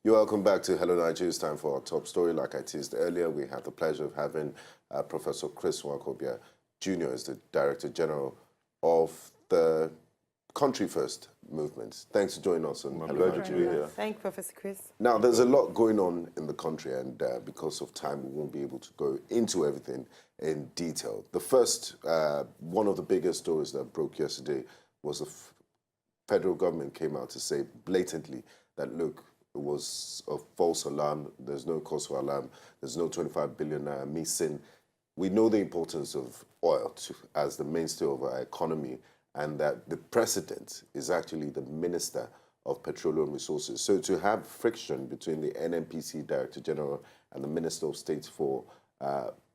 You're welcome back to Hello Nigeria. It's time for our top story. Like I teased earlier, we have the pleasure of having Professor Chris NWAOKOABIA Jr. as the Director General of the Country First movement. Thanks for joining us on Hello Nigeria. Thank you, Professor Chris. Now, there's a lot going on in the country, and because of time, we won't be able to go into everything in detail. The first, one of the biggest stories that broke yesterday was the federal government came out to say blatantly that, look, it was a false alarm. There's no cause for alarm. There's no 25 billion missing. We know the importance of oil as the mainstay of our economy, and that the president is actually the Minister of Petroleum Resources. So to have friction between the NNPC Director General and the Minister of State for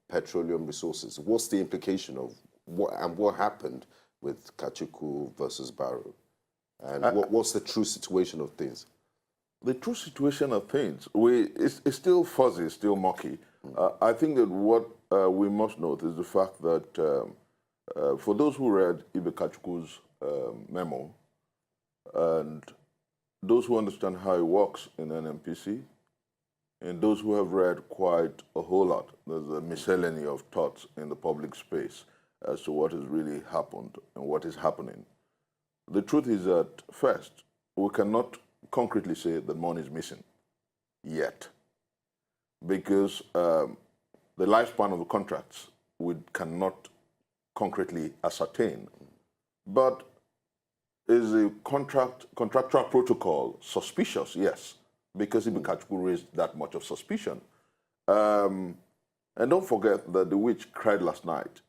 Petroleum Resources, what's the implication of what happened with Kachuku versus Barrow? And what's the true situation of things? The true situation of things, it's still fuzzy, it's still murky. I think that what we must note is the fact that for those who read Ibe Kachuku's memo, and those who understand how it works in NNPC, and those who have read quite a whole lot, there's a miscellany of thoughts in the public space as to what has really happened and what is happening. The truth is that, first, we cannot concretely say that money is missing yet, because the lifespan of the contracts we cannot concretely ascertain. But is the contractual protocol suspicious? Yes, because Ibe Kachuku raised that much of suspicion. And don't forget that the witch cried last night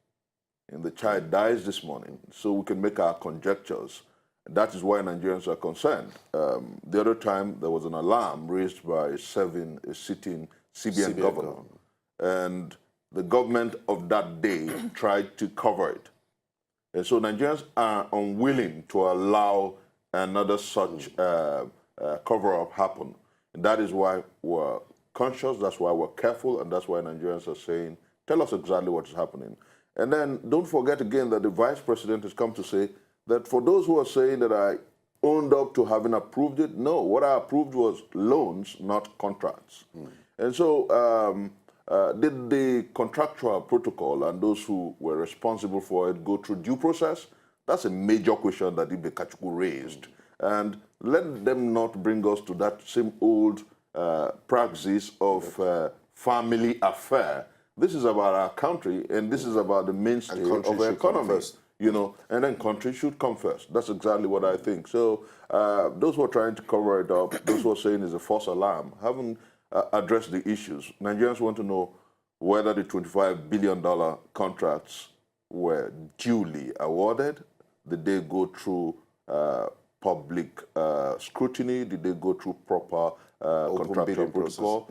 and the child dies this morning, so we can make our conjectures. That is why Nigerians are concerned. The other time, there was an alarm raised by a sitting CBN governor, and the government of that day tried to cover it. And so Nigerians are unwilling to allow another such cover-up happen. And that is why we're conscious, that's why we're careful, and that's why Nigerians are saying, tell us exactly what is happening. And then don't forget again that the vice president has come to say that for those who are saying that I owned up to having approved it, no, what I approved was loans, not contracts. And so did the contractual protocol and those who were responsible for it go through due process? That's a major question that Ibe Kachuku raised. And let them not bring us to that same old praxis of family affair. This is about our country, and this is about the mainstay of our economy. You know, and then country should come first. That's exactly what I think. So those who are trying to cover it up, those who are saying it's a false alarm, haven't addressed the issues. Nigerians want to know whether the $25 billion contracts were duly awarded. Did they go through public scrutiny? Did they go through proper contractual protocol?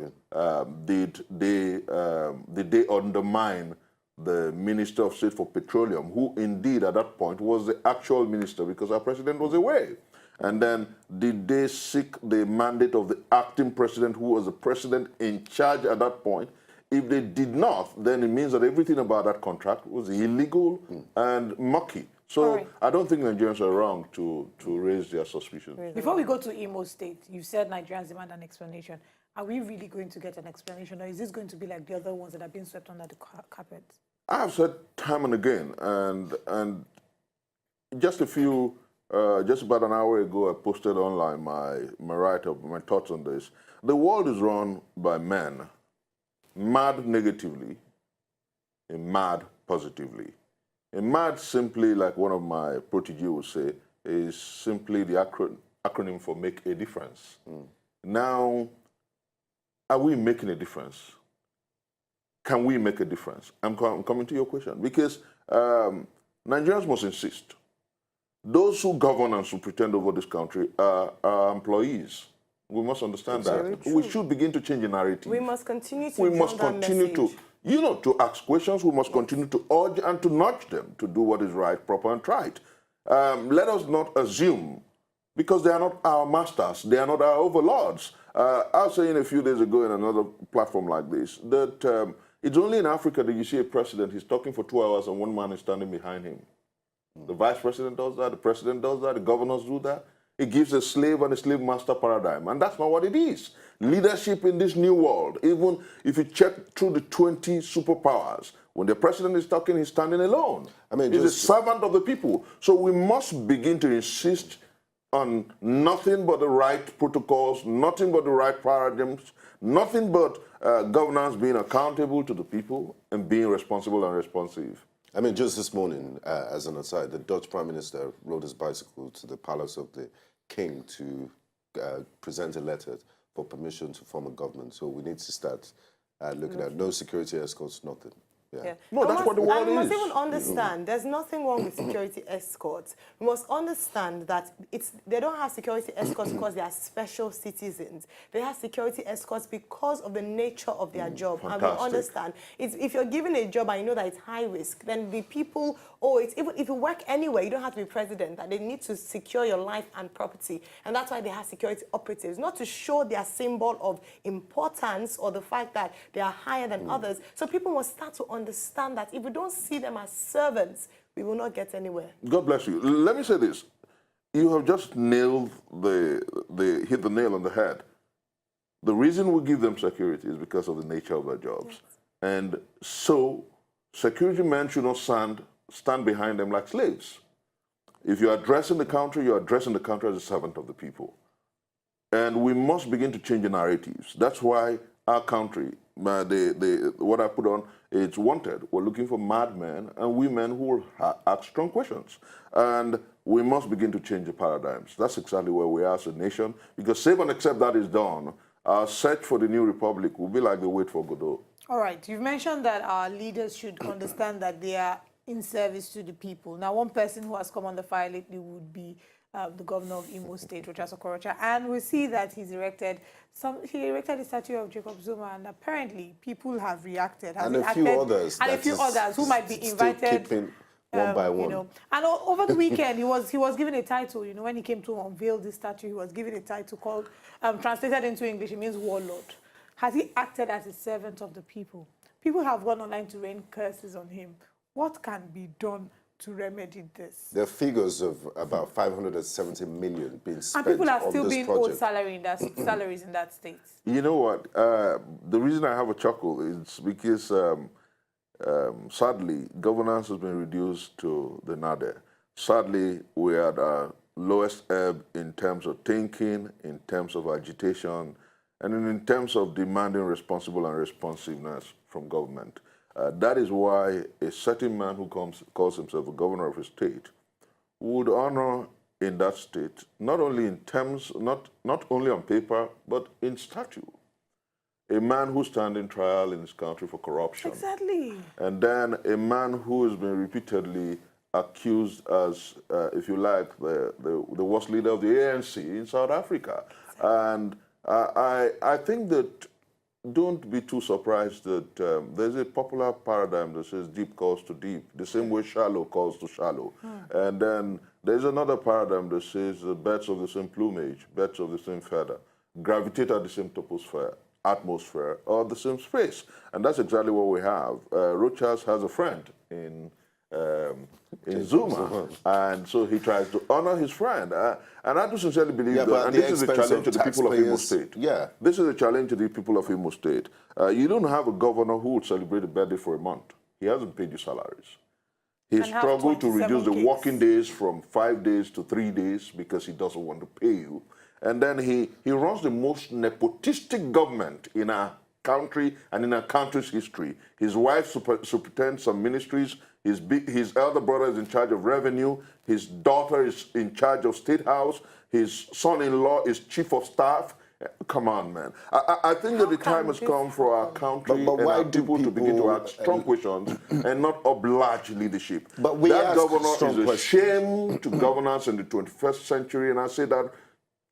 Did they undermine the Minister of State for Petroleum, who indeed at that point was the actual minister because our president was away? And then did they seek the mandate of the acting president, who was the president in charge at that point? If they did not, then it means that everything about that contract was illegal and mucky. So I don't think Nigerians are wrong to raise their suspicions. Before we go to Imo State, you said Nigerians demand an explanation. Are we really going to get an explanation, or is this going to be like the other ones that have been swept under the carpet? I have said time and again, and just a few, just about an hour ago, I posted online my write-up, my thoughts on this. The world is run by men, mad negatively and mad positively. And mad, simply, like one of my protégés would say, is simply the acronym for make a difference. Now, are we making a difference? Can we make a difference? I'm coming to your question, because Nigerians must insist. Those who govern and who pretend over this country are employees. We must understand that. We should begin to change the narrative. We must continue to to ask questions. We must continue to urge and to nudge them to do what is right, proper, and right. Let us not assume, because they are not our masters, they are not our overlords. I was saying a few days ago in another platform like this that it's only in Africa that you see a president, he's talking for 2 hours and one man is standing behind him. The vice president does that, the president does that, the governors do that. It gives a slave and a slave master paradigm, and that's not what it is. Leadership in this new world, even if you check through the 20 superpowers, when the president is talking, he's standing alone. I mean, he's a servant of the people. So we must begin to insist on nothing but the right protocols, nothing but the right paradigms, nothing but governance being accountable to the people and being responsible and responsive. I mean, just this morning, as an aside, the Dutch Prime Minister rode his bicycle to the palace of the king to present a letter for permission to form a government. So we need to start looking at no security escorts, nothing. Yeah. No, that's what the world is. And we must even understand, there's nothing wrong with security escorts. We must understand that they don't have security escorts because they are special citizens. They have security escorts because of the nature of their job. Fantastic. And we understand, if you're given a job and you know that it's high risk, then the people, even if you work anywhere, you don't have to be president, that they need to secure your life and property. And that's why they have security operatives, not to show their symbol of importance or the fact that they are higher than others. So people must start to understand that if we don't see them as servants, we will not get anywhere. God bless you. Let me say this. You have just hit the nail on the head. The reason we give them security is because of the nature of their jobs. Yes. And so security men should not stand behind them like slaves. If you are addressing the country, you are addressing the country as a servant of the people. And we must begin to change the narratives. That's why our country, what I put on, it's wanted. We're looking for madmen and women who will ask strong questions. And we must begin to change the paradigms. That's exactly where we are as a nation. Because save and except that is done, our search for the new republic will be like the wait for Godot. All right. You've mentioned that our leaders should understand that they are in service to the people. Now, one person who has come on the fire lately would be the governor of Imo State, Okorocha, and we see that he erected a statue of Jacob Zuma, and apparently people have reacted. And a few others. And a few others who might be invited. One by one. You know, and over the weekend, he was given a title. You know, when he came to unveil this statue, he was given a title called, translated into English, it means warlord. Has he acted as a servant of the people? People have gone online to rain curses on him. What can be done to remedy this? There are figures of about 570 million being spent and people are on still this being project. owed salaries in that state. You know what? The reason I have a chuckle is because sadly, governance has been reduced to the nadir. Sadly, we are at our lowest ebb in terms of thinking, in terms of agitation, and in terms of demanding responsible and responsiveness from government. That is why a certain man who calls himself a governor of a state would honor in that state, not only in terms, not only on paper, but in statute. A man who stands in trial in his country for corruption. Exactly. And then a man who has been repeatedly accused as, if you like, the worst leader of the ANC in South Africa. And I think that don't be too surprised that there's a popular paradigm that says deep calls to deep, the same way shallow calls to shallow. And then there's another paradigm that says birds of the same plumage, birds of the same feather, gravitate at the same atmosphere, or the same space. And that's exactly what we have. Rochas has a friend in Zuma, and so he tries to honor his friend. And I do sincerely believe that, and this is a challenge to the people of Imo State. Yeah. This is a challenge to the people of Imo State. You don't have a governor who would celebrate a birthday for a month. He hasn't paid you salaries. He struggled to reduce the working days from 5 days to 3 days because he doesn't want to pay you. And then he runs the most nepotistic government in our country and in our country's history. His wife superintends some ministries. His elder brother is in charge of revenue. His daughter is in charge of State House. His son-in-law is chief of staff. Come on, man. I think that the time has come for our country and our people to begin to ask strong questions and not oblige leadership. But that governor is a shame to governance in the 21st century, and I say that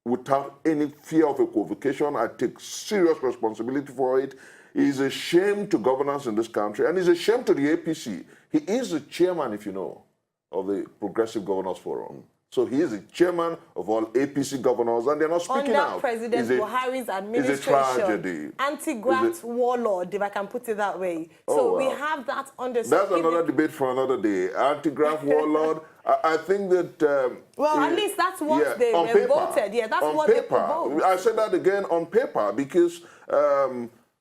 without any fear of equivocation. I take serious responsibility for it. He is a shame to governance in this country, and he's a shame to the APC. He is the chairman, if you know, of the Progressive Governors Forum. So he is the chairman of all APC governors, and they're not speaking out. Under President Buhari's administration, it's a tragedy. Anti-graft warlord, if I can put it that way. So we have that understanding. That's another debate for another day. Anti-graft warlord, I think that... well, at least that's what they voted. Yeah, that's what they proposed. I said that again on paper because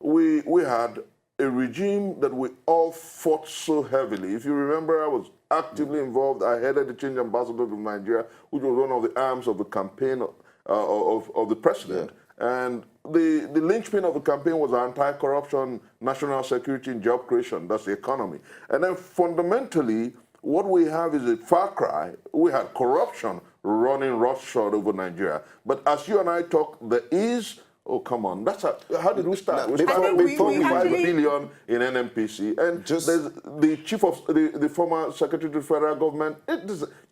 we had a regime that we all fought so heavily. If you remember, I was actively involved. I headed the change ambassador to Nigeria, which was one of the arms of the campaign of the president. Yeah. And the linchpin of the campaign was anti-corruption, national security, and job creation. That's the economy. And then fundamentally, what we have is a far cry. We had corruption running roughshod over Nigeria. But as you and I talk, there is... Oh, come on. How did we start? We started with 45 billion in NNPC. And just there's the chief of the former secretary to the federal government,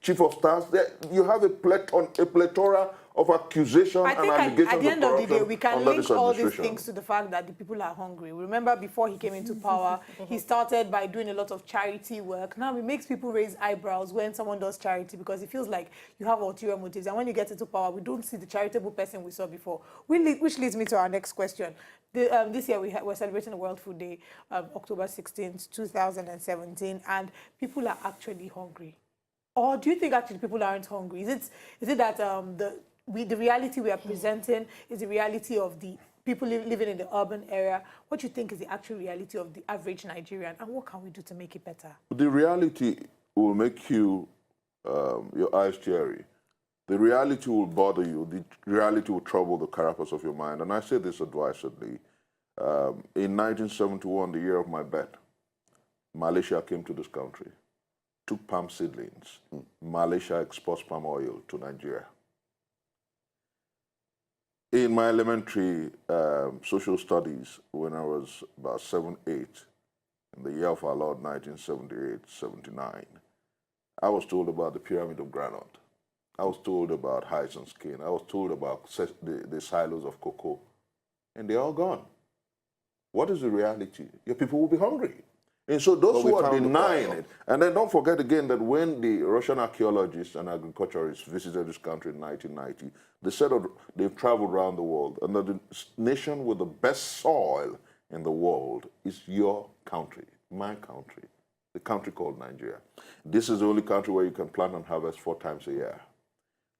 chief of staff. You have a plethora of accusation and allegations at the end of the day, we can link all these administration. things to the fact that the people are hungry. Remember, before he came into power, he started by doing a lot of charity work. Now it makes people raise eyebrows when someone does charity because it feels like you have ulterior motives. And when you get into power, we don't see the charitable person we saw before. Which leads me to our next question. This year we're celebrating the World Food Day, October 16th, 2017, and people are actually hungry. Or do you think actually people aren't hungry? Is it that the reality we are presenting is the reality of the people living in the urban area? What do you think is the actual reality of the average Nigerian, and what can we do to make it better? The reality will make you, your eyes teary. The reality will bother you. The reality will trouble the carapace of your mind. And I say this advisedly. In 1971, the year of my birth, Malaysia came to this country, took palm seedlings. Malaysia exports palm oil to Nigeria. In my elementary social studies, when I was about 7, 8, in the year of our Lord, 1978, 79, I was told about the pyramid of granite. I was told about hides and skin. I was told about the silos of cocoa. And they're all gone. What is the reality? Your people will be hungry. And so those who are denying it, and then don't forget again that when the Russian archaeologists and agriculturists visited this country in 1990, they said they've traveled around the world, and that the nation with the best soil in the world is your country, my country, the country called Nigeria. This is the only country where you can plant and harvest 4 times a year.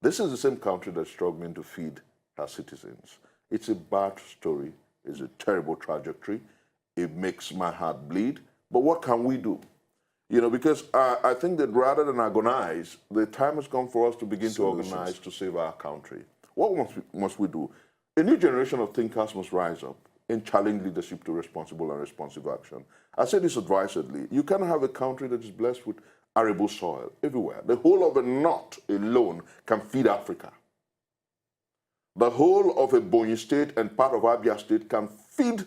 This is the same country that's struggling to feed her citizens. It's a bad story. It's a terrible trajectory. It makes my heart bleed. But what can we do? You know, because I think that rather than agonize, the time has come for us to begin to organize to save our country. What must we do? A new generation of thinkers must rise up and challenge leadership to responsible and responsive action. I say this advisedly. You cannot have a country that is blessed with arable soil everywhere. The whole of a knot alone can feed Africa. The whole of a Bonny state and part of Abia state can feed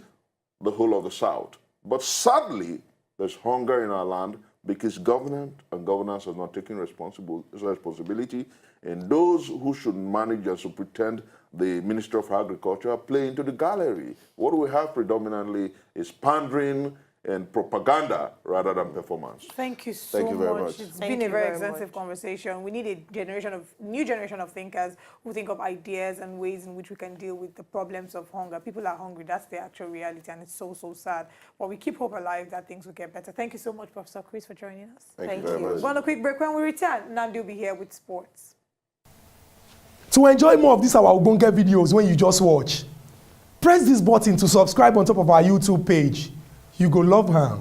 the whole of the South. But sadly, there's hunger in our land because government and governance are not taking responsibility, and those who should manage and should pretend the Minister of Agriculture are playing into the gallery. What we have predominantly is pandering and propaganda rather than performance. Thank you so much. It's been a very extensive conversation. We need a new generation of thinkers who think of ideas and ways in which we can deal with the problems of hunger. People are hungry. That's the actual reality, and it's so, so sad. But we keep hope alive that things will get better. Thank you so much, Professor Chris, for joining us. Thank you very much. We're on a quick break. When we return, Nandi will be here with sports. To enjoy more of these our Ogbonge videos when you just watch, press this button to subscribe on top of our YouTube page. You go love her.